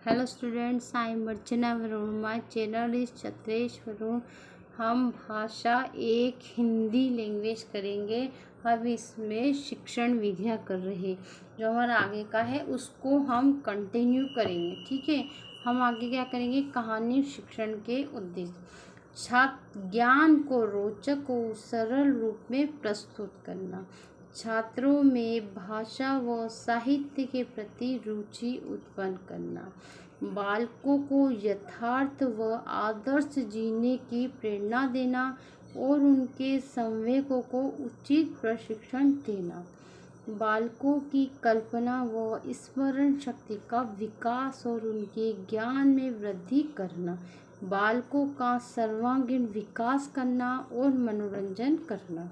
Hello students, I am Archana Varun. My channel is Chhatresh Varun. हम भाषा एक हिंदी लैंग्वेज करेंगे। अब इसमें शिक्षण विधियाँ कर रहे जो हमारा आगे का है उसको हम कंटिन्यू करेंगे। ठीक है, हम आगे क्या करेंगे? कहानी शिक्षण के उद्देश्य। छात्र ज्ञान को रोचक और सरल रूप में प्रस्तुत करना, छात्रों में भाषा व साहित्य के प्रति रुचि उत्पन्न करना, बालकों को यथार्थ व आदर्श जीने की प्रेरणा देना और उनके संवेगों को उचित प्रशिक्षण देना, बालकों की कल्पना व स्मरण शक्ति का विकास और उनके ज्ञान में वृद्धि करना, बालकों का सर्वांगीण विकास करना और मनोरंजन करना,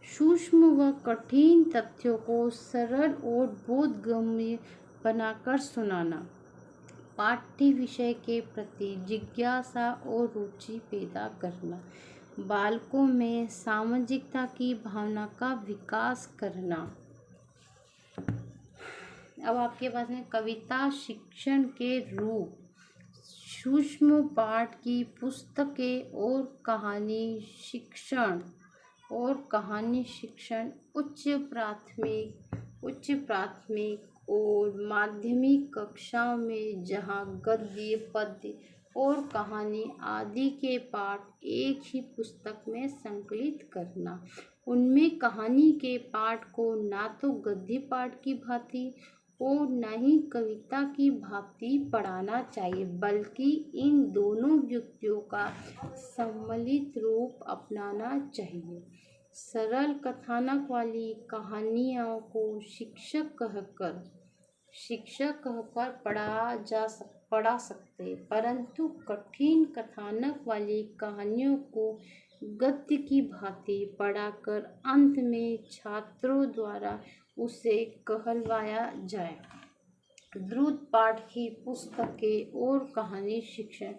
सूक्ष्म व कठिन तथ्यों को सरल और बोधगम्य बनाकर सुनाना, पाठ्य विषय के प्रति जिज्ञासा और रुचि पैदा करना, बालकों में सामाजिकता की भावना का विकास करना। अब आपके पास में कविता शिक्षण के रूप, सूक्ष्म पाठ की पुस्तकें और कहानी शिक्षण उच्च प्राथमिक और माध्यमिक कक्षाओं में जहाँ गद्य पद्य और कहानी आदि के पाठ एक ही पुस्तक में संकलित करना, उनमें कहानी के पाठ को ना तो गद्य पाठ की भांति और न ही कविता की भांति पढ़ाना चाहिए, बल्कि इन दोनों युक्तियों का सम्मिलित रूप अपनाना चाहिए। सरल कथानक वाली कहानियों को शिक्षक कहकर पढ़ा सकते, परंतु कठिन कथानक वाली कहानियों को गद्य की भांति पढ़ाकर अंत में छात्रों द्वारा उसे कहलवाया जाए। द्रुत पाठ की पुस्तकें और कहानी शिक्षण,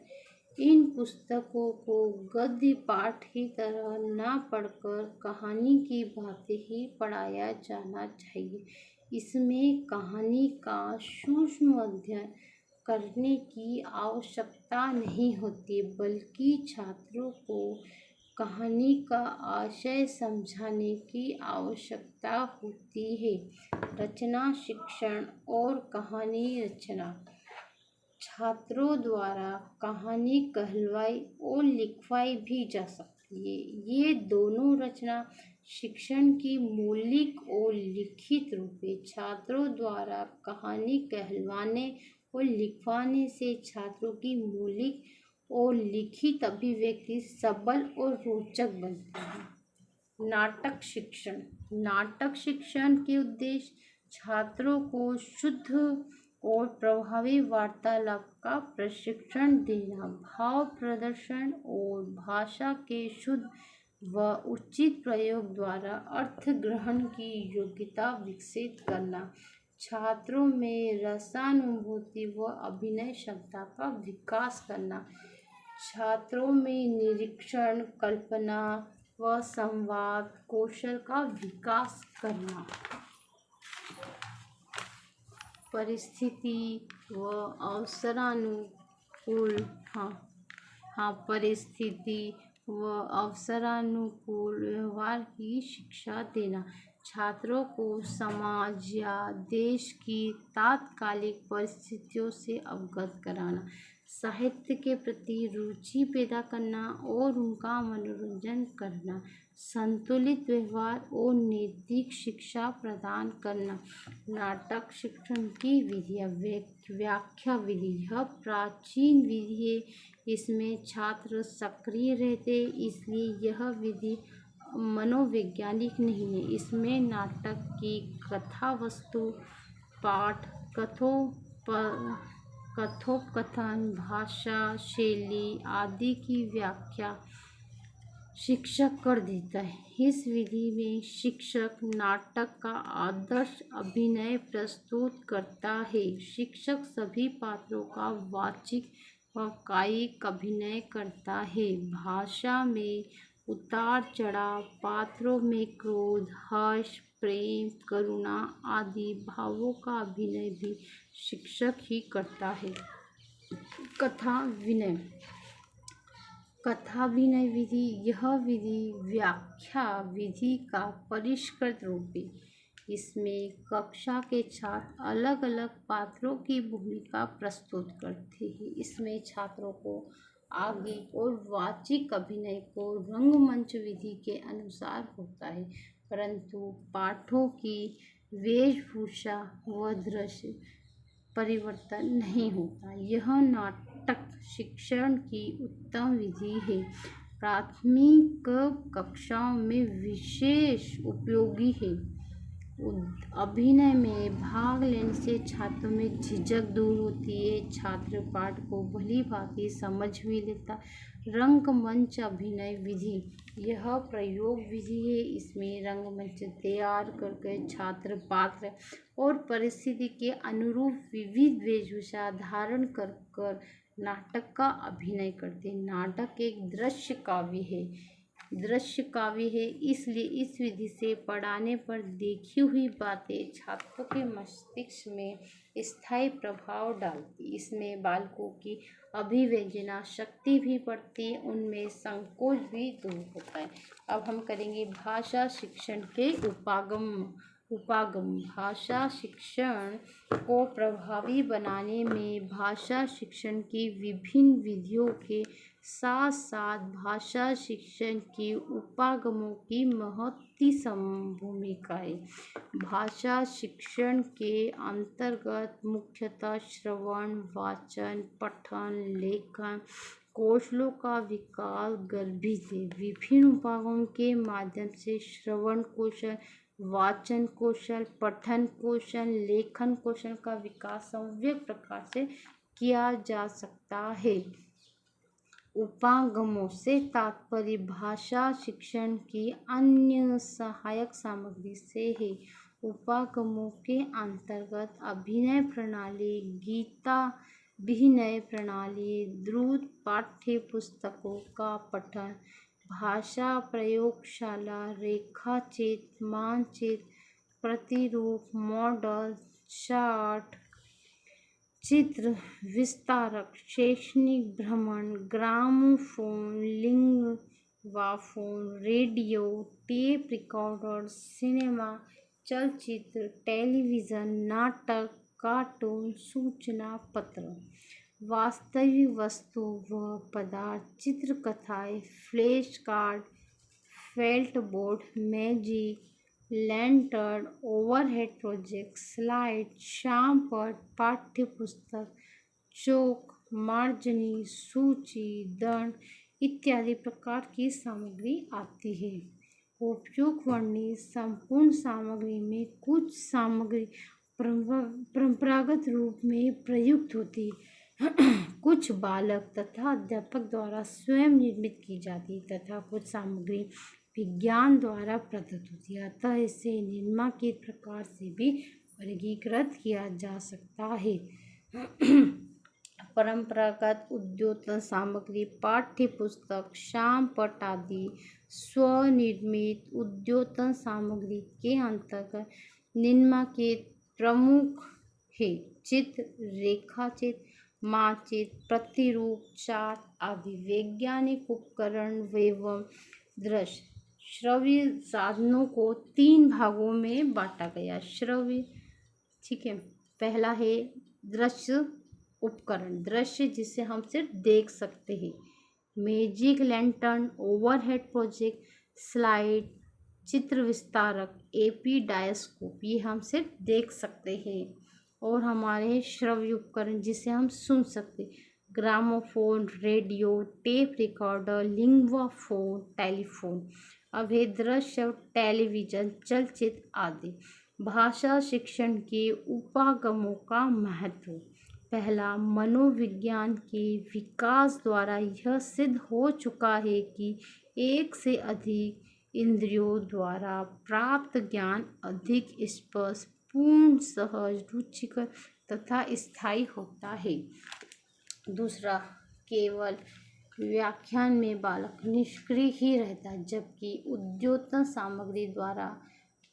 इन पुस्तकों को गद्य पाठ की तरह न पढ़कर कहानी की भांति ही पढ़ाया जाना चाहिए। इसमें कहानी का सूक्ष्म अध्ययन करने की आवश्यकता नहीं होती, बल्कि छात्रों को कहानी का आशय समझाने की आवश्यकता होती है। रचना शिक्षण और कहानी रचना, छात्रों द्वारा कहानी कहलवाई और लिखवाई भी जा सकती है। ये दोनों रचना शिक्षण की मौलिक और लिखित रूप है। छात्रों द्वारा कहानी कहलवाने और लिखवाने से छात्रों की मौलिक और लिखित अभिव्यक्ति सबल और रोचक बनती है। नाटक शिक्षण के उद्देश्य छात्रों को शुद्ध और प्रभावी वार्तालाप का प्रशिक्षण देना, भाव प्रदर्शन और भाषा के शुद्ध व उचित प्रयोग द्वारा अर्थ ग्रहण की योग्यता विकसित करना, छात्रों में रसानुभूति व अभिनय क्षमता का विकास करना, छात्रों में निरीक्षण, कल्पना व संवाद कौशल का विकास करना, परिस्थिति व अवसरानुकूल व्यवहार की शिक्षा देना, छात्रों को समाज या देश की तात्कालिक परिस्थितियों से अवगत कराना, साहित्य के प्रति रुचि पैदा करना और उनका मनोरंजन करना, संतुलित व्यवहार और नैतिक शिक्षा प्रदान करना। नाटक शिक्षण की विधियाँ। व्याख्या विधि, यह प्राचीन विधि है। इसमें छात्र सक्रिय रहते, इसलिए यह विधि मनोवैज्ञानिक नहीं है। इसमें नाटक की कथा वस्तु, पाठ, कथोपकथन, भाषा शैली आदि की व्याख्या शिक्षक कर देता है। इस विधि में शिक्षक नाटक का आदर्श अभिनय प्रस्तुत करता है। शिक्षक सभी पात्रों का वाचिक व कायिक अभिनय करता है। भाषा में उतार चढ़ाव, पात्रों में क्रोध, हर्ष, प्रेम, करुणा आदि भावों का अभिनय भी शिक्षक ही करता है। कथा विनय। कथा विनय विधि यह विधि व्याख्या विधि का परिष्कृत रूप है। इसमें कक्षा के छात्र अलग अलग पात्रों की भूमिका प्रस्तुत करते हैं। इसमें छात्रों को आगे और वाचिक अभिनय को रंगमंच विधि के अनुसार होता है, परंतु पाठों की वेशभूषा व दृश्य परिवर्तन नहीं होता। यह नाटक शिक्षण की उत्तम विधि है। प्राथमिक कक्षाओं में विशेष उपयोगी है। अभिनय में भाग लेने से छात्रों में झिझक दूर होती है। छात्र पाठ को भली भांति समझ भी लेता। रंगमंच अभिनय विधि यह प्रयोग विधि है। इसमें रंगमंच तैयार करके छात्र पात्र और परिस्थिति के अनुरूप विविध वेशभूषा धारण कर नाटक का अभिनय करते। नाटक एक दृश्य काव्य है, इसलिए इस विधि से पढ़ाने पर देखी हुई बातें छात्रों के मस्तिष्क में स्थायी प्रभाव डालती। इसमें बालकों की अभिव्यंजना शक्ति भी बढ़ती है, उनमें संकोच भी दूर होता है। अब हम करेंगे भाषा शिक्षण के उपागम। भाषा शिक्षण को प्रभावी बनाने में भाषा शिक्षण की विभिन्न विधियों के साथ साथ भाषा शिक्षण के उपागमों की महत्वपूर्ण भूमिका है। भाषा शिक्षण के अंतर्गत मुख्यतः श्रवण, वाचन, पठन, लेखन कौशलों का विकास गर्भित है। विभिन्न उपागमों के माध्यम से श्रवण कौशल, वाचन कौशल, पठन कौशल, लेखन कौशल का विकास सम्यक प्रकार से किया जा सकता है। उपागमों से तात्पर्य भाषा शिक्षण की अन्य सहायक सामग्री से है। उपागमों के अंतर्गत अभिनय प्रणाली, गीताभिनय प्रणाली, द्रुत पाठ्य पुस्तकों का पठन, भाषा प्रयोगशाला, रेखाचित्र, मानचित्र, प्रतिरूप, मॉडल, चार्ट, चित्र विस्तारक, शैक्षणिक भ्रमण, gramophone, linguaphone, radio, tape recorder, cinema, चलचित्र, टेलीविज़न, नाटक, कार्टून, सूचना पत्र, वास्तविक वस्तु व पदार्थ, चित्रकथाएँ, flash card, felt board, magic lantern, overhead project, slide, शामपट, पाठ्यपुस्तक, चौक, मार्जनी, सूची, दंड इत्यादि प्रकार की सामग्री आती है। उपयुक्त वर्णित संपूर्ण सामग्री में कुछ सामग्री परंपरागत रूप में प्रयुक्त होती है, कुछ बालक तथा अध्यापक द्वारा स्वयं निर्मित की जाती तथा कुछ सामग्री विज्ञान द्वारा प्रदत्त होती है। अतः इसे निम्नलिखित प्रकार से भी वर्गीकृत किया जा सकता है। परंपरागत उद्योतन सामग्री, पाठ्य पुस्तक, शामपट आदि स्वनिर्मित उद्योतन सामग्री के अंतर्गत निम्नलिखित प्रमुख है। चित्र, रेखाचित्र, मानचित्र, प्रतिरूप, चार्ट आदि। वैज्ञानिक उपकरण एवं दृश्य श्रव्य साधनों को 3 भागों में बांटा गया। श्रव्य, ठीक है, पहला है दृश्य उपकरण, दृश्य जिसे हम सिर्फ देख सकते हैं। Magic lantern, overhead project, slide, चित्र विस्तारक, एपी डायस्कोप, ये हम सिर्फ देख सकते हैं। और हमारे श्रव्य उपकरण जिसे हम सुन सकते, gramophone, radio, tape recorder, linguaphone, telephone. अब है दृश्य, टेलीविज़न, चलचित्र आदि। भाषा शिक्षण के उपागमों का महत्व। पहला, मनोविज्ञान के विकास द्वारा यह सिद्ध हो चुका है कि एक से अधिक इंद्रियों द्वारा प्राप्त ज्ञान अधिक स्पष्ट, पूर्ण, सहज, रुचिकर तथा स्थायी होता है। दूसरा, केवल व्याख्यान में बालक निष्क्रिय ही रहता है, जबकि उद्योतन सामग्री द्वारा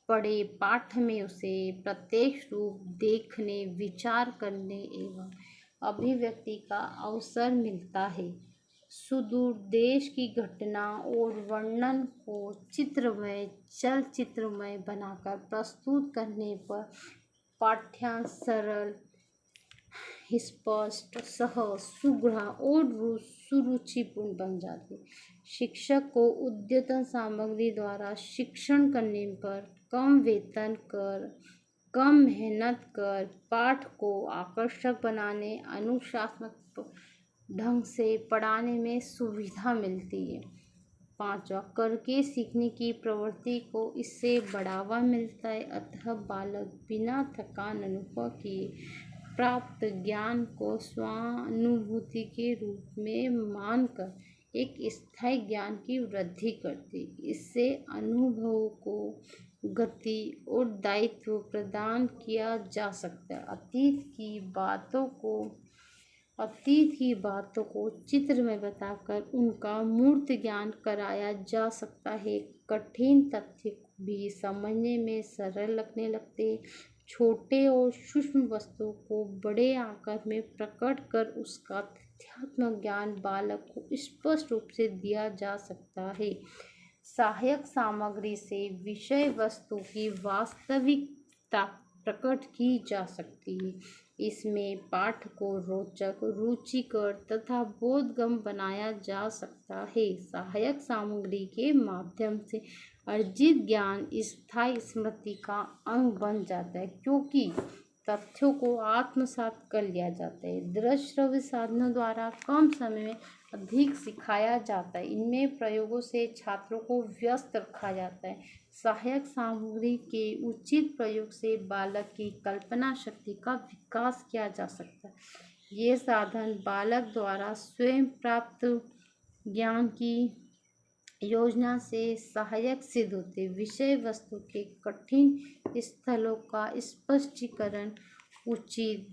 पढ़े पाठ में उसे प्रत्यक्ष रूप देखने, विचार करने एवं अभिव्यक्ति का अवसर मिलता है। सुदूर देश की घटना और वर्णन को चित्रमय चलचित्रमय बनाकर प्रस्तुत करने पर पाठ्यांश सरल, स्पष्ट, सहज, सुगढ़ और सुरुचिपूर्ण बन जाते। शिक्षक को अद्यतन सामग्री द्वारा शिक्षण करने पर कम वेतन कर, कम मेहनत कर पाठ को आकर्षक बनाने, अनुशासनात्मक ढंग से पढ़ाने में सुविधा मिलती है। 5वां, करके सीखने की प्रवृत्ति को इससे बढ़ावा मिलता है। अतः बालक बिना थकान अनुभव किए प्राप्त ज्ञान को स्वानुभूति के रूप में मानकर एक स्थायी ज्ञान की वृद्धि करती। इससे अनुभव को गति और दायित्व प्रदान किया जा सकता है। अतीत की बातों को चित्र में बताकर उनका मूर्त ज्ञान कराया जा सकता है। कठिन तथ्य भी समझने में सरल लगने लगते। छोटे और सूक्ष्म वस्तुओं को बड़े आकार में प्रकट कर उसका तथ्यात्मक ज्ञान बालक को स्पष्ट रूप से दिया जा सकता है। सहायक सामग्री से विषय वस्तु की वास्तविकता प्रकट की जा सकती है। इसमें पाठ को रोचक, रुचिकर तथा बोधगम्य बनाया जा सकता है। सहायक सामग्री के माध्यम से अर्जित ज्ञान स्थायी स्मृति का अंग बन जाता है, क्योंकि तथ्यों को आत्मसात कर लिया जाता है। दृश्य श्रव्य साधनों द्वारा कम समय में अधिक सिखाया जाता है। इनमें प्रयोगों से छात्रों को व्यस्त रखा जाता है। सहायक सामग्री के उचित प्रयोग से बालक की कल्पना शक्ति का विकास किया जा सकता है। ये साधन बालक द्वारा स्वयं प्राप्त ज्ञान की योजना से सहायक सिद्ध होते। विषय वस्तु के कठिन स्थलों का स्पष्टीकरण उचित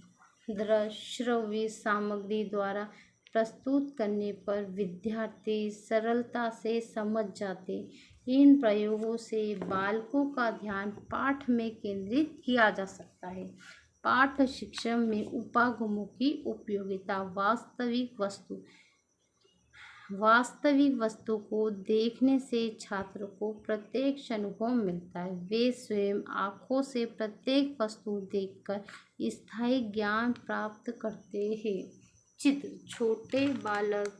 दृश्य श्रव्य सामग्री द्वारा प्रस्तुत करने पर विद्यार्थी सरलता से समझ जाते। इन प्रयोगों से बालकों का ध्यान पाठ में केंद्रित किया जा सकता है। पाठ शिक्षण में उपागमों की उपयोगिता। वास्तविक वस्तु को देखने से छात्र को प्रत्यक्ष अनुभव मिलता है। वे स्वयं आँखों से प्रत्येक वस्तु देखकर स्थायी ज्ञान प्राप्त करते हैं। चित्र। छोटे बालक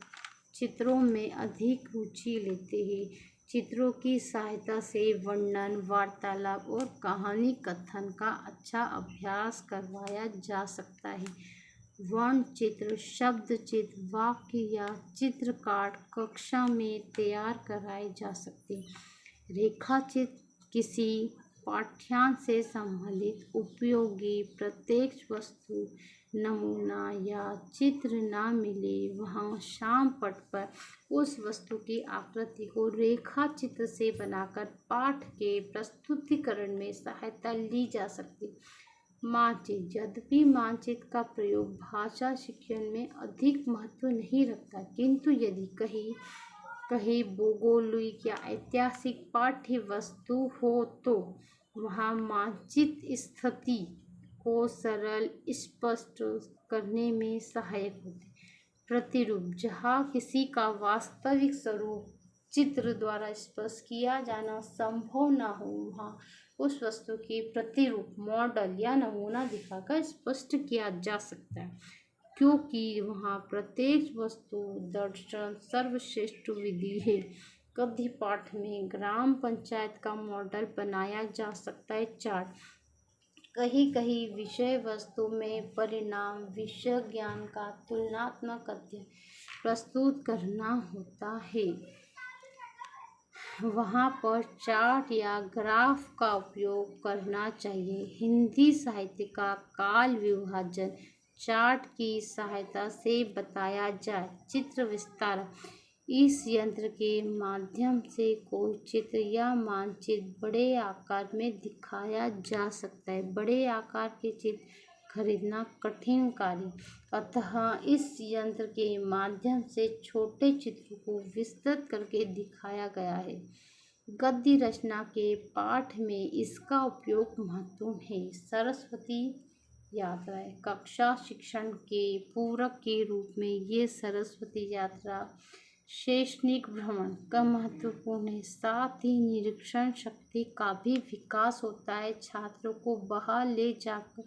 चित्रों में अधिक रुचि लेते हैं। चित्रों की सहायता से वर्णन, वार्तालाप और कहानी कथन का अच्छा अभ्यास करवाया जा सकता है। वर्ण चित्र, शब्द चित्र, वाक्य या चित्र कार्ड कक्षा में तैयार कराए जा सकते हैं। रेखा चित्र किसी पाठ्यांश से संबंधित उपयोगी प्रत्यक्ष वस्तु, नमूना या चित्र न मिले वहाँ श्याम पट पर उस वस्तु की आकृति को रेखा चित्र से बनाकर पाठ के प्रस्तुतिकरण में सहायता ली जा सकती। मानचित्र। यद्यपि मानचित्र का प्रयोग भाषा शिक्षण में अधिक महत्व नहीं रखता, किंतु यदि कहीं भौगोलिक या ऐतिहासिक पाठ्य वस्तु हो तो वहाँ मानचित्र स्थिति को सरल स्पष्ट करने में सहायक होते। प्रतिरूप। जहाँ किसी का वास्तविक स्वरूप चित्र द्वारा स्पष्ट किया जाना संभव न हो वहाँ उस वस्तु की प्रतिरूप, मॉडल या नमूना दिखाकर स्पष्ट किया जा सकता है, क्योंकि वहाँ प्रत्येक वस्तु दर्शन सर्वश्रेष्ठ विधि है। गद्य पाठ में ग्राम पंचायत का मॉडल बनाया जा सकता है। चार्ट। कहीं विषय वस्तु में परिणाम विषय ज्ञान का तुलनात्मक अध्ययन प्रस्तुत करना होता है। वहाँ पर चार्ट या ग्राफ का उपयोग करना चाहिए। हिंदी साहित्य का काल विभाजन चार्ट की सहायता से बताया जाए। चित्र विस्तार। इस यंत्र के माध्यम से कोई चित्र या मानचित्र बड़े आकार में दिखाया जा सकता है। बड़े आकार के चित्र खरीदना कठिन कार्य, अतः इस यंत्र के माध्यम से छोटे चित्रों को विस्तृत करके दिखाया गया है। गद्य रचना के पाठ में इसका उपयोग महत्वपूर्ण है। सरस्वती यात्राएं। कक्षा शिक्षण के पूरक के रूप में ये सरस्वती यात्रा शैक्षणिक भ्रमण का महत्वपूर्ण है। साथ ही निरीक्षण शक्ति का भी विकास होता है। छात्रों को बाहर ले जाकर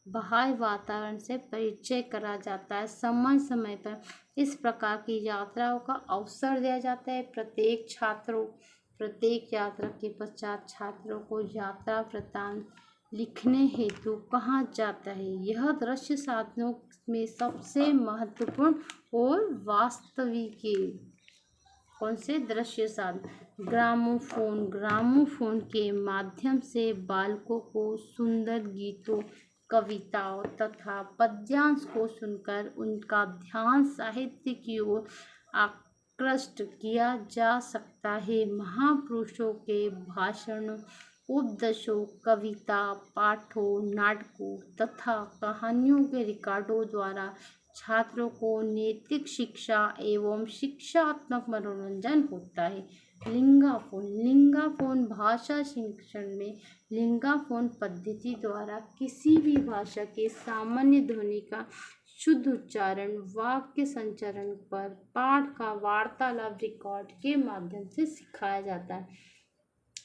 बाह्य वातावरण से परिचय करा जाता है। समय समय पर इस प्रकार की यात्राओं का अवसर दिया जाता है। प्रत्येक यात्रा के पश्चात छात्रों को यात्रा वृत्तांत लिखने हेतु कहा जाता है। यह दृश्य साधनों में सबसे महत्वपूर्ण और वास्तविक है। कौन से दृश्य साधन? ग्रामोफोन के माध्यम से बालकों को सुंदर गीतों, कविताओं तथा पद्यांश को सुनकर उनका ध्यान साहित्य की ओर आकृष्ट किया जा सकता है। महापुरुषों के भाषणों, उपदेशों, कविता पाठों, नाटकों तथा कहानियों के रिकॉर्डों द्वारा छात्रों को नैतिक शिक्षा एवं शिक्षात्मक मनोरंजन होता है। लिंगाफोन भाषा शिक्षण में लिंगाफोन पद्धति द्वारा किसी भी भाषा के सामान्य ध्वनि का शुद्ध उच्चारण, वाक्य संचरण पर पाठ का वार्तालाप रिकॉर्ड के माध्यम से सिखाया जाता है।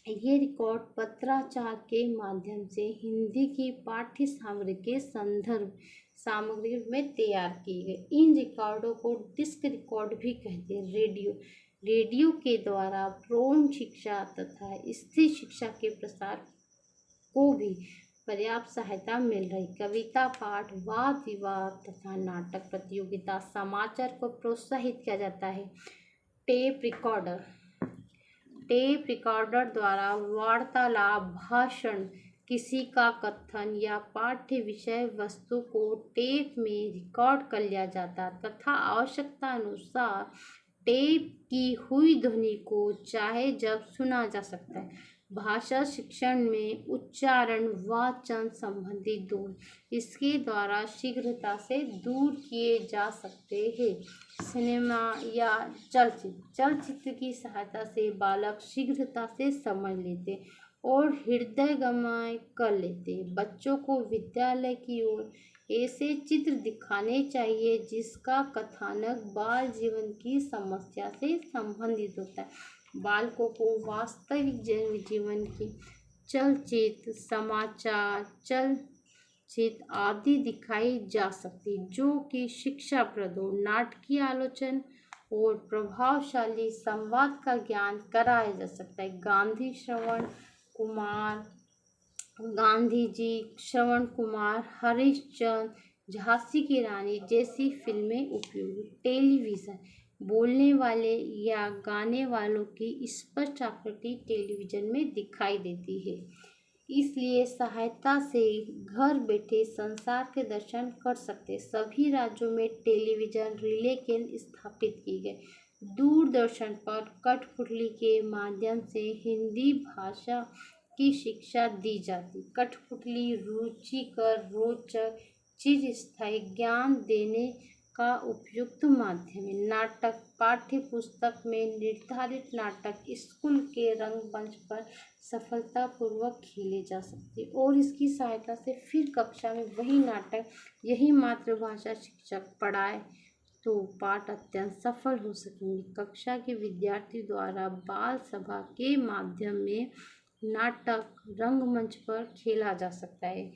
ये रिकॉर्ड पत्राचार के माध्यम से हिंदी की पाठ्य सामग्री के संदर्भ सामग्री में तैयार की गई। इन रिकॉर्डों को डिस्क रिकॉर्ड भी कहते हैं। रेडियो के द्वारा प्रौढ़ शिक्षा तथा स्थिर शिक्षा के प्रसार को भी पर्याप्त सहायता मिल रही। कविता पाठ, वाद विवाद तथा नाटक प्रतियोगिता, समाचार को प्रोत्साहित किया जाता है। टेप रिकॉर्डर द्वारा वार्तालाप, भाषण, किसी का कथन या पाठ्य विषय वस्तु को टेप में रिकॉर्ड कर लिया जाता तथा आवश्यकता अनुसार टेप की हुई ध्वनि को चाहे जब सुना जा सकता है। भाषा शिक्षण में उच्चारण, वाचन संबंधी दोष इसके द्वारा शीघ्रता से दूर किए जा सकते हैं। सिनेमा या चलचित्र की सहायता से बालक शीघ्रता से समझ लेते और हृदयंगम कर लेते। बच्चों को विद्यालय की ओर ऐसे चित्र दिखाने चाहिए जिसका कथानक बाल जीवन की समस्या से संबंधित होता है। बालकों को वास्तविक जीवन की चलचित्र, समाचार, चलचित्र आदि दिखाई जा सकती जो कि शिक्षाप्रद हो। नाटकीय आलोचना और प्रभावशाली संवाद का ज्ञान कराया जा सकता है। गांधी जी, श्रवण कुमार, हरिश्चंद्र, झांसी की रानी जैसी फिल्में उपयोगी। टेलीविज़न बोलने वाले या गाने वालों की स्पष्ट आकृति टेलीविज़न में दिखाई देती है। इसलिए सहायता से घर बैठे संसार के दर्शन कर सकते। सभी राज्यों में टेलीविज़न रिले केंद्र स्थापित किए गए। दूरदर्शन पर कठपुतली के माध्यम से हिंदी भाषा की शिक्षा दी जाती। कठपुतली रुचिकर, रोचक, चिरस्थायी ज्ञान देने का उपयुक्त माध्यम है। नाटक पाठ्य पुस्तक में निर्धारित नाटक स्कूल के रंगमंच पर सफलतापूर्वक खेले जा सकते और इसकी सहायता से फिर कक्षा में वही नाटक यही मातृभाषा शिक्षक पढ़ाए तो पाठ अत्यंत सफल हो सकेंगे। कक्षा के विद्यार्थी द्वारा बाल सभा के माध्यम में नाटक रंगमंच पर खेला जा सकता है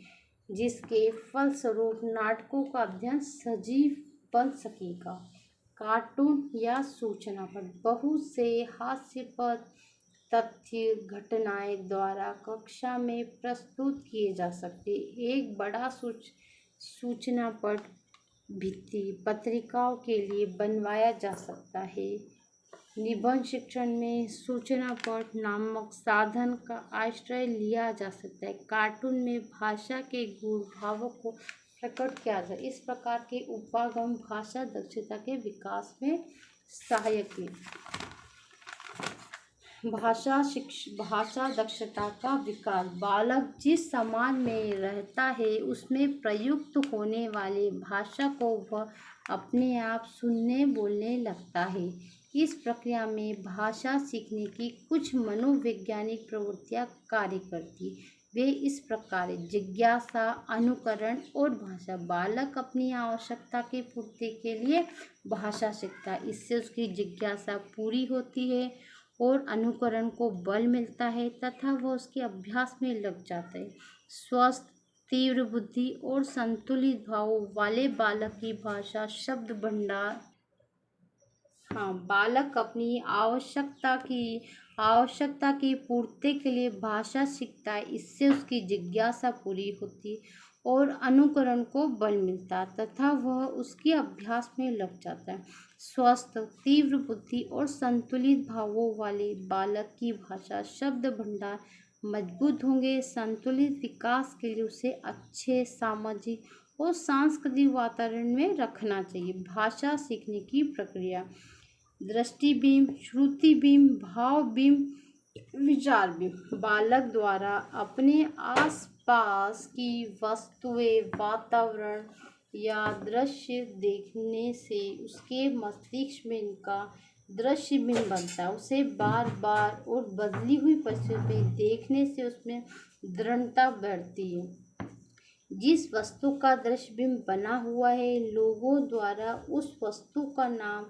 जिसके फलस्वरूप नाटकों का अध्ययन सजीव बन सकेगा। कार्टून या सूचना पर बहुत से हास्यपद तथ्य घटनाएं द्वारा कक्षा में प्रस्तुत किए जा सकते। एक बड़ा सूचना पट भित्ति पत्रिकाओं के लिए बनवाया जा सकता है। निबंध शिक्षण में सूचना पट नामक साधन का आश्रय लिया जा सकता है। कार्टून में भाषा के गुण भावों को प्रकट किया जाए। इस प्रकार के उपागम भाषा दक्षता के विकास में सहायक है। भाषा दक्षता का विकास बालक जिस समाज में रहता है उसमें प्रयुक्त होने वाली भाषा को वह अपने आप सुनने बोलने लगता है। इस प्रक्रिया में भाषा सीखने की कुछ मनोवैज्ञानिक प्रवृत्तियां कार्य करती वे इस प्रकार हैं: जिज्ञासा, अनुकरण और भाषा। बालक अपनी आवश्यकता की पूर्ति के लिए भाषा सीखता है। इससे उसकी जिज्ञासा पूरी होती है और अनुकरण को बल मिलता है तथा वह उसके अभ्यास में लग जाता है। स्वस्थ, तीव्र बुद्धि और संतुलित भावों वाले बालक की भाषा शब्द भंडार। हाँ, बालक अपनी आवश्यकता की पूर्ति के लिए भाषा सीखता है। इससे उसकी जिज्ञासा पूरी होती और अनुकरण को बल मिलता है तथा वह उसके अभ्यास में लग जाता है। स्वस्थ, तीव्र बुद्धि और संतुलित भावों वाले बालक की भाषा शब्द भंडार मजबूत होंगे। संतुलित विकास के लिए उसे अच्छे सामाजिक और सांस्कृतिक वातावरण में रखना चाहिए। भाषा सीखने की प्रक्रिया: दृष्टिबिंब, श्रुतिबिंब, भावबिंब, विचारबिंब। बालक द्वारा अपने आसपास की वस्तुएं, वातावरण या दृश्य देखने से उसके मस्तिष्क में इनका दृश्यबिंब बनता है। उसे बार बार और बदली हुई परिस्थितियों में देखने से उसमें दृढ़ता बढ़ती है। जिस वस्तु का दृश्यबिंब बना हुआ है, लोगों द्वारा उस वस्तु का नाम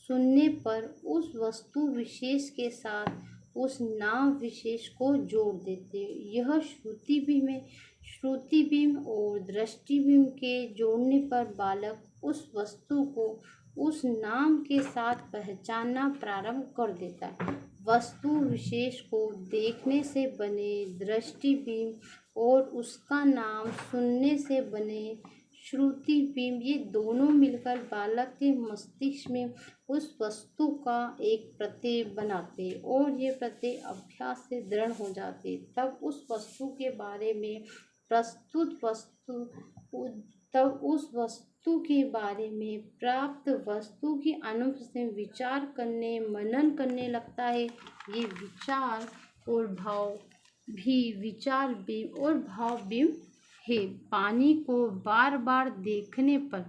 सुनने पर उस वस्तु विशेष के साथ उस नाम विशेष को जोड़ देते हैं। यह श्रुतिबिंब है। श्रुतिबिंब और दृष्टिबिंब के जोड़ने पर बालक उस वस्तु को उस नाम के साथ पहचानना प्रारंभ कर देता है। वस्तु विशेष को देखने से बने दृष्टिबिंब और उसका नाम सुनने से बने श्रुतिबिंब, ये दोनों मिलकर बालक के मस्तिष्क में उस वस्तु का एक प्रत्यय बनाते और ये प्रत्यय अभ्यास से दृढ़ हो जाते। तब उस वस्तु के बारे में उस वस्तु के बारे में प्राप्त वस्तु की अनुपस्थिति में विचार करने, मनन करने लगता है। ये विचार और भाव बिंब है। पानी को बार बार देखने पर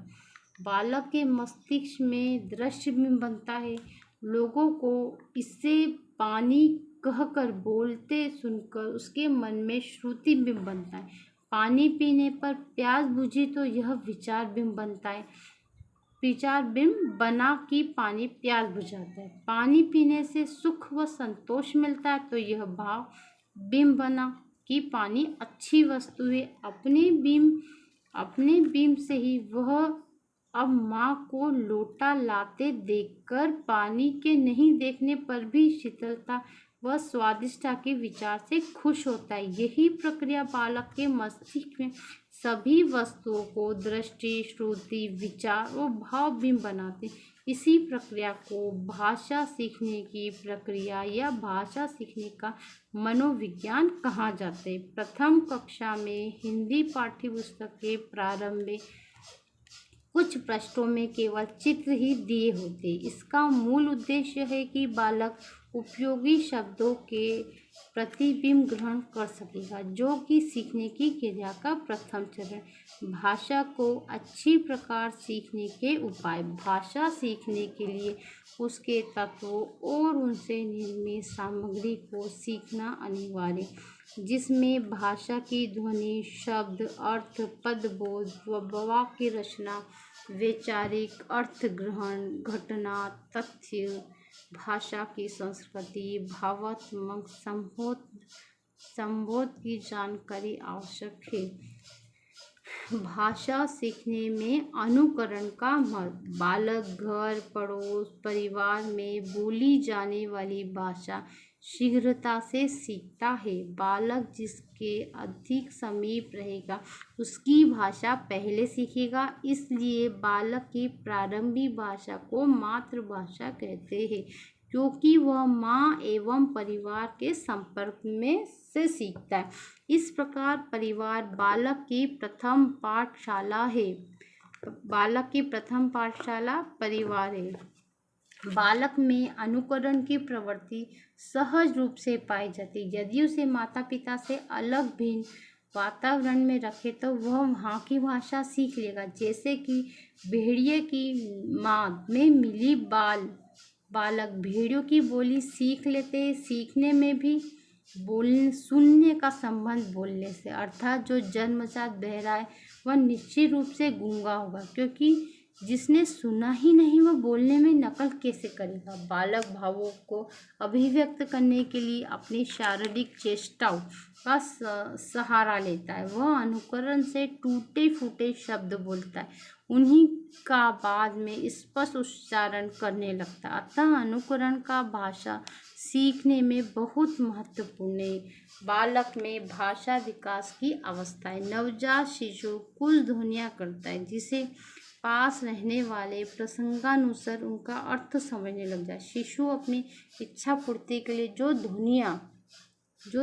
बालक के मस्तिष्क में दृश्य बिंब बनता है। लोगों को इससे पानी कहकर बोलते सुनकर उसके मन में श्रुति बिंब बनता है। पानी पीने पर प्यास बुझी तो यह विचार बिंब बनता है। विचार बिंब बना कि पानी प्यास बुझाता है। पानी पीने से सुख व संतोष मिलता है तो यह भाव बिंब बना कि पानी अच्छी वस्तु है। अपने बिंब से ही वह अब माँ को लोटा लाते देखकर पानी के नहीं देखने पर भी शीतलता व स्वादिष्टता के विचार से खुश होता है। यही प्रक्रिया बालक के मस्तिष्क में सभी वस्तुओं को दृष्टि, श्रुति, विचार और भाव बिंब बनाते। इसी प्रक्रिया को भाषा सीखने की प्रक्रिया या भाषा सीखने का मनोविज्ञान कहा जाता है। प्रथम कक्षा में हिंदी पाठ्यपुस्तक के प्रारंभ में कुछ पृष्ठों में केवल चित्र ही दिए होते। इसका मूल उद्देश्य है कि बालक उपयोगी शब्दों के प्रतिबिंब ग्रहण कर सकेगा, जो कि सीखने की क्रिया का प्रथम चरण। भाषा को अच्छी प्रकार सीखने के उपाय: भाषा सीखने के लिए उसके तत्वों और उनसे निर्मित सामग्री को सीखना अनिवार्य, जिसमें भाषा की ध्वनि, शब्द, अर्थ, पदबोध, वाक्य रचना, वैचारिक अर्थ ग्रहण, घटना, तथ्य, भाषा की संस्कृति, भावात्मक संबोध की जानकारी आवश्यक है। भाषा सीखने में अनुकरण का महत्व: बालक घर, पड़ोस, परिवार में बोली जाने वाली भाषा शीघ्रता से सीखता है। बालक जिसके अधिक समीप रहेगा उसकी भाषा पहले सीखेगा। इसलिए बालक की प्रारंभिक भाषा को मातृभाषा कहते हैं, क्योंकि वह माँ एवं परिवार के संपर्क में से सीखता है। इस प्रकार परिवार बालक की प्रथम पाठशाला है। बालक की प्रथम पाठशाला परिवार है। बालक में अनुकरण की प्रवृत्ति सहज रूप से पाई जाती है। यदि उसे माता पिता से अलग भिन्न वातावरण में रखे तो वह वहाँ की भाषा सीख लेगा। जैसे कि भेड़िए की माँ में मिली बालक भेड़ियों की बोली सीख लेते हैं। सीखने में भी बोलने सुनने का संबंध बोलने से, अर्थात जो जन्मजात बहरा है वह निश्चित रूप से गूंगा होगा, क्योंकि जिसने सुना ही नहीं वह बोलने में नकल कैसे करेगा। बालक भावों को अभिव्यक्त करने के लिए अपनी शारीरिक चेष्टाओं का सहारा लेता है। वह अनुकरण से टूटे फूटे शब्द बोलता है, उन्हीं का बाद में स्पष्ट उच्चारण करने लगता है। अतः अनुकरण का भाषा सीखने में बहुत महत्वपूर्ण है। बालक में भाषा विकास की अवस्था है। नवजात शिशु कुछ ध्वनियाँ करता है जिसे पास रहने वाले प्रसंगानुसार उनका अर्थ समझने लग जाए। शिशु अपनी इच्छा पूर्ति के लिए जो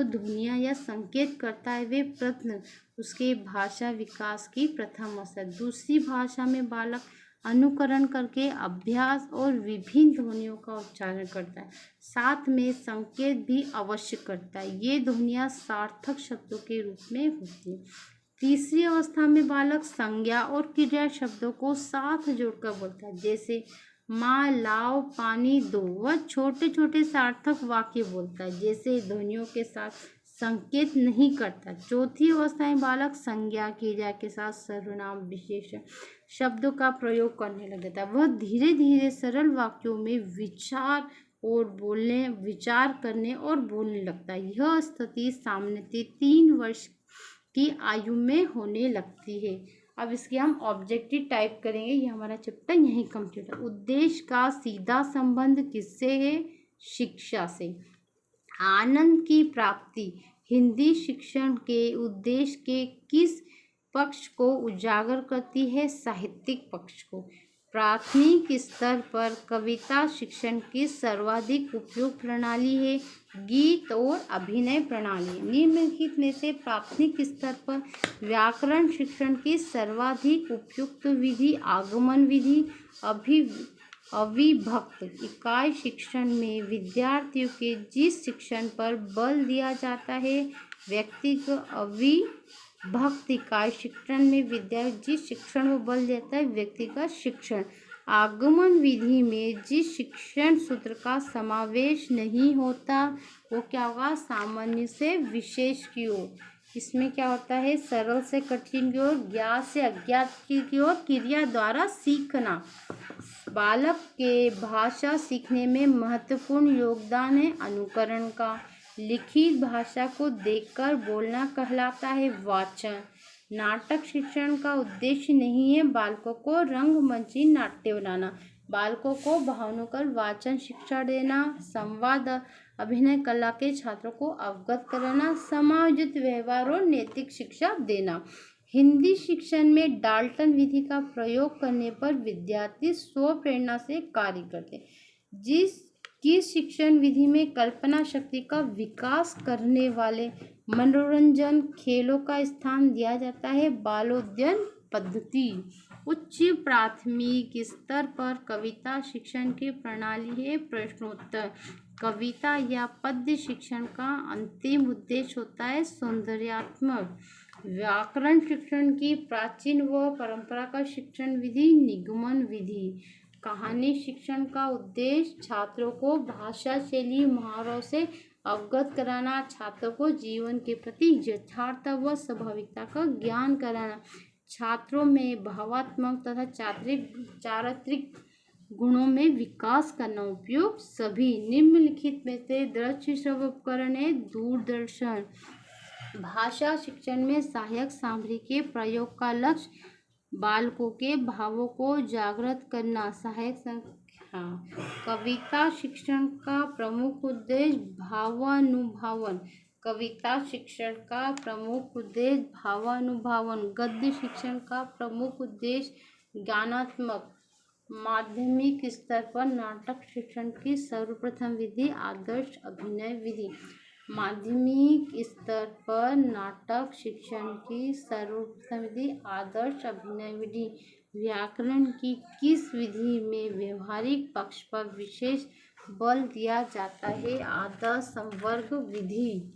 ध्वनियाँ या संकेत करता है वे प्रश्न उसके भाषा विकास की प्रथम अवस्था। दूसरी भाषा में बालक अनुकरण करके अभ्यास और विभिन्न ध्वनियों का उच्चारण करता है, साथ में संकेत भी अवश्य करता है। ये ध्वनियाँ सार्थक शब्दों के रूप में होती हैं। तीसरी अवस्था में बालक संज्ञा और क्रिया शब्दों को साथ जोड़कर बोलता है, जैसे माँ लाओ पानी दो। वह छोटे छोटे सार्थक वाक्य बोलता है, जैसे ध्वनियों के साथ संकेत नहीं करता। चौथी अवस्था में बालक संज्ञा क्रिया के साथ सर्वनाम विशेषण शब्दों का प्रयोग करने लग जाता है। वह धीरे धीरे सरल वाक्यों में विचार करने और बोलने लगता है। यह स्थिति सामान्यतः 3 वर्ष की आयु में होने लगती है। अब इसके हम ऑब्जेक्टिव टाइप करेंगे। ये हमारा चैप्टर यहीं कंप्लीट है। उद्देश्य का सीधा संबंध किससे है? शिक्षा से। आनंद की प्राप्ति हिंदी शिक्षण के उद्देश्य के किस पक्ष को उजागर करती है? साहित्यिक पक्ष को। प्राथमिक स्तर पर कविता शिक्षण की सर्वाधिक उपयुक्त प्रणाली है? गीत और अभिनय प्रणाली। निम्नलिखित में से प्राथमिक स्तर पर व्याकरण शिक्षण की सर्वाधिक उपयुक्त विधि आगमन विधि। अविभक्त इकाई शिक्षण में विद्यार्थियों के जिस शिक्षण पर बल दिया जाता है व्यक्तिगत। अविभक्त इकाई शिक्षण में विद्यार्थी जिस शिक्षण पर बल देता है व्यक्तिगत शिक्षण। आगमन विधि में जिस शिक्षण सूत्र का समावेश नहीं होता वो क्या होगा? सामान्य से विशेष की ओर। इसमें क्या होता है? सरल से कठिन की ओर, ज्ञात से अज्ञात की ओर क्रिया द्वारा सीखना। बालक के भाषा सीखने में महत्वपूर्ण योगदान है अनुकरण का। लिखित भाषा को देखकर बोलना कहलाता है वाचन। नाटक शिक्षण का उद्देश्य नहीं है बालकों को रंगमंची नाट्य बनाना, बालकों को भावनात्मक वाचन शिक्षा देना, संवाद अभिनय कला के छात्रों को अवगत कराना, समायोजित व्यवहार और नैतिक शिक्षा देना। हिंदी शिक्षण में डाल्टन विधि का प्रयोग करने पर विद्यार्थी स्व प्रेरणा से कार्य करते हैं। किस शिक्षण विधि में कल्पना शक्ति का विकास करने वाले मनोरंजन खेलों का स्थान दिया जाता है? बालोद्यन पद्धति। उच्च प्राथमिक स्तर पर कविता शिक्षण की प्रणाली है प्रश्नोत्तर। कविता या पद्य शिक्षण का अंतिम उद्देश्य होता है सौंदर्यात्मक। व्याकरण शिक्षण की प्राचीन व परंपरागत शिक्षण विधि निगमन विधि। कहानी शिक्षण का उद्देश्य छात्रों को भाषा शैली मुहावरों से अवगत कराना, छात्रों को जीवन के प्रति यथार्थ व स्वाभाविकता का ज्ञान कराना, छात्रों में भावात्मक तथा चारित्रिक गुणों में विकास करना। उपयोग सभी निम्नलिखित में से दृश्य श्रव्य उपकरण है दूरदर्शन। भाषा शिक्षण में सहायक सामग्री के प्रयोग का लक्ष्य बालकों के भावों को जागृत करना। कविता शिक्षण का प्रमुख उद्देश्य भावानुभावन। कविता शिक्षण का प्रमुख उद्देश्य भावानुभावन। गद्य शिक्षण का प्रमुख उद्देश्य ज्ञानात्मक। माध्यमिक स्तर पर नाटक शिक्षण की सर्वप्रथम विधि आदर्श अभिनय विधि। माध्यमिक स्तर पर नाटक शिक्षण की सर्वप्रथम विधि आदर्श अभिनय विधि। व्याकरण की किस विधि में व्यवहारिक पक्ष पर विशेष बल दिया जाता है? आदर्श संवर्ग विधि।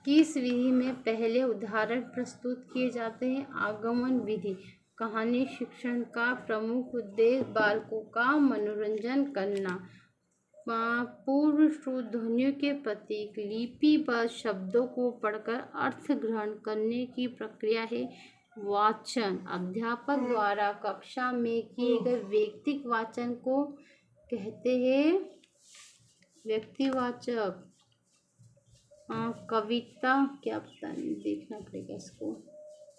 किस विधि में पहले उदाहरण प्रस्तुत किए जाते हैं? आगमन विधि। कहानी शिक्षण का प्रमुख उद्देश्य बालकों का मनोरंजन करना। पूर्व श्रुत ध्वनियों के प्रतीक लिपिबद्ध शब्दों को पढ़कर अर्थ ग्रहण करने की प्रक्रिया है वाचन। अध्यापक द्वारा कक्षा में किए गए व्यक्तिक वाचन को कहते हैं व्यक्तिवाचक। कविता क्या पता नहीं, देखना पड़ेगा इसको।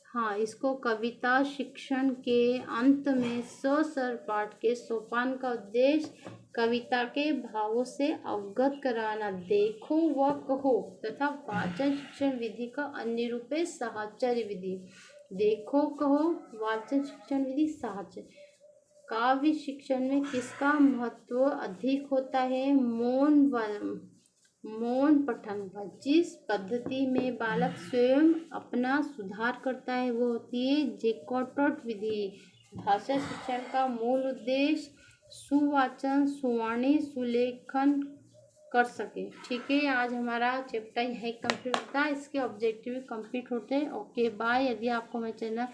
हाँ, इसको कविता शिक्षण के अंत में स्वर पाठ के सोपान का उद्देश्य कविता के भावों से अवगत कराना, देखो व कहो तथा वाचन शिक्षण विधि का अन्य रूप है साहचर्य विधि। देखो कहो वाचन शिक्षण विधि साहचर्य। काव्य शिक्षण में किसका महत्व अधिक होता है? मौन पठन का। जिस पद्धति में बालक स्वयं अपना सुधार करता है वो होती है जैकोटोट विधि। भाषा शिक्षण का मूल उद्देश्य सुवाचन सुवाणी सुलेखन कर सके। ठीक है, आज हमारा चैप्टर यही कंप्लीट होता है, इसके ऑब्जेक्टिव कंप्लीट होते हैं। Okay bye. यदि आपको मेरा चैनल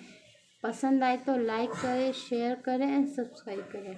पसंद आए तो लाइक करें, शेयर करें एंड सब्सक्राइब करें।